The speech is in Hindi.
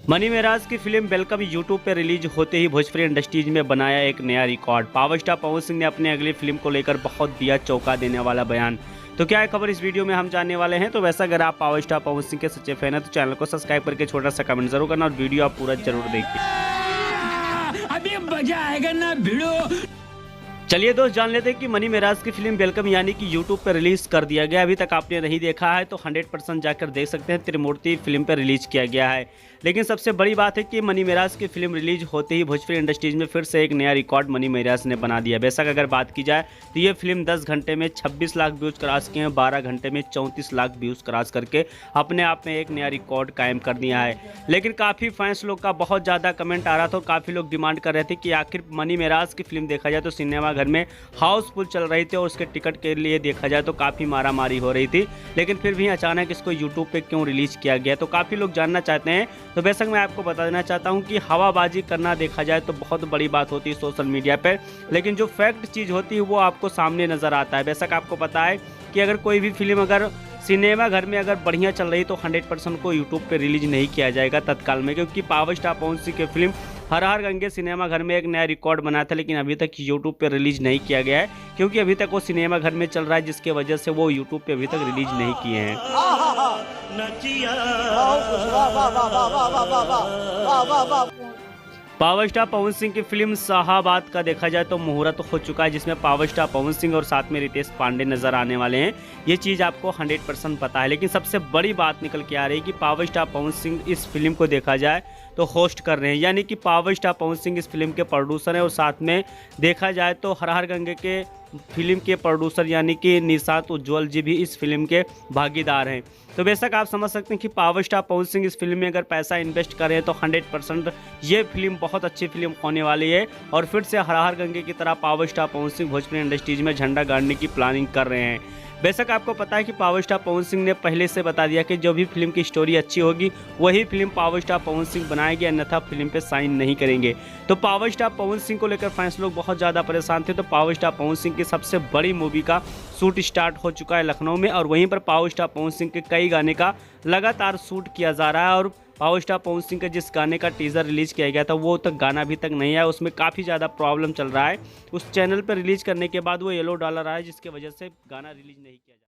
मनी मेराज की फिल्म वेलकम यूट्यूब पर रिलीज होते ही भोजपुरी इंडस्ट्रीज में बनाया एक नया record. Power star Pawan Singh ने अपनी अगली फिल्म को लेकर बहुत दिया चौंका देने वाला बयान। तो क्या है खबर, इस वीडियो में हम जानने वाले हैं। तो वैसा अगर आप पावर स्टार पवन सिंह के सच्चे फैन हैं तो चैनल को सब्सक्राइब करके छोटा सा कमेंट जरूर करना और वीडियो आप पूरा जरूर देखिए। अभी मजा आएगा ना भिड़ो। चलिए दोस्त, जान लेते हैं कि मनी मेराज की फिल्म वेलकम यानी कि यूट्यूब पर रिलीज कर दिया गया। अभी तक आपने नहीं देखा है तो 100% जाकर देख सकते हैं। त्रिमूर्ति फिल्म पर रिलीज किया गया है। लेकिन सबसे बड़ी बात है कि मनी मेराज की फिल्म रिलीज होते ही भोजपुरी इंडस्ट्रीज में फिर से एक नया रिकॉर्ड मनी मेराज ने बना दिया। बेशक अगर बात की जाए तो ये फिल्म 10 घंटे में 26 लाख व्यूज क्रॉस किए हैं, 12 घंटे में 34 लाख व्यूज क्रॉस करके अपने आप में एक नया रिकॉर्ड कायम कर दिया है। लेकिन काफ़ी फैंस लोग का बहुत ज़्यादा कमेंट आ रहा था और काफ़ी लोग डिमांड कर रहे थे कि आखिर मनी मेराज की फिल्म देखा जाए तो सिनेमाघर में हाउसफुल चल रही थी और उसके टिकट के लिए देखा जाए तो काफ़ी मारामारी हो रही थी। लेकिन फिर भी अचानक इसको यूट्यूब पे क्यों रिलीज किया गया, तो काफ़ी लोग जानना चाहते हैं। तो बेशक मैं आपको बता देना चाहता हूं कि हवाबाजी करना देखा जाए तो बहुत बड़ी बात होती है सोशल मीडिया पर, लेकिन जो फैक्ट चीज़ होती है वो आपको सामने नज़र आता है। बेशक आपको पता है कि अगर कोई भी फिल्म अगर सिनेमा घर में अगर बढ़िया चल रही तो 100% को यूट्यूब पे रिलीज नहीं किया जाएगा तत्काल में, क्योंकि पावर स्टार पवन सिंह की फिल्म हर हर गंगे सिनेमा घर में एक नया रिकॉर्ड बनाया था। लेकिन अभी तक यूट्यूब पे रिलीज नहीं किया गया है, क्योंकि अभी तक वो सिनेमा घर में चल रहा है, जिसके वजह से वो यूट्यूब पे अभी तक रिलीज नहीं किए हैं। पावर स्टार पवन सिंह की फिल्म शाहाबाद का देखा जाए तो मुहूर्त हो चुका है, जिसमें पावर स्टार पवन सिंह और साथ में रितेश पांडे नजर आने वाले हैं। ये चीज़ आपको 100% पता है। लेकिन सबसे बड़ी बात निकल के आ रही है कि पावर स्टार पवन सिंह इस फिल्म को देखा जाए तो होस्ट कर रहे हैं, यानी कि पावर स्टार पवन सिंह इस फिल्म के प्रोड्यूसर हैं और साथ में देखा जाए तो हर हर गंगे के फिल्म के प्रोड्यूसर यानी कि निशांत उज्ज्वल जी भी इस फिल्म के भागीदार हैं। तो बेशक आप समझ सकते हैं कि पावर स्टार पवन सिंह इस फिल्म में अगर पैसा इन्वेस्ट करें तो 100% ये फिल्म बहुत अच्छी फिल्म होने वाली है। और फिर से हर हर गंगे की तरह power star Pawan Singh Bhojpuri industries में झंडा गाड़ने की प्लानिंग कर रहे हैं। बेशक आपको पता है कि पावर स्टार पवन सिंह ने पहले से बता दिया कि जो भी फिल्म की स्टोरी अच्छी होगी वही film power star Pawan Singh बनाएंगे, अन्यथा फिल्म पे साइन नहीं करेंगे। तो पावर स्टार पवन सिंह को लेकर फैंस लोग बहुत ज़्यादा परेशान थे। तो पावर स्टार पवन सिंह की सबसे बड़ी मूवी का शूट स्टार्ट हो चुका है लखनऊ में, और वहीं पर पावर स्टार पवन सिंह के कई गाने का लगातार शूट किया जा रहा है। और पावर स्टार पवन सिंह के जिस गाने का टीज़र रिलीज किया गया था वो तक गाना अभी तक नहीं आया, उसमें काफ़ी ज़्यादा प्रॉब्लम चल रहा है। उस चैनल पर रिलीज करने के बाद वो येलो डाला रहा है, जिसकी वजह से गाना रिलीज नहीं किया जा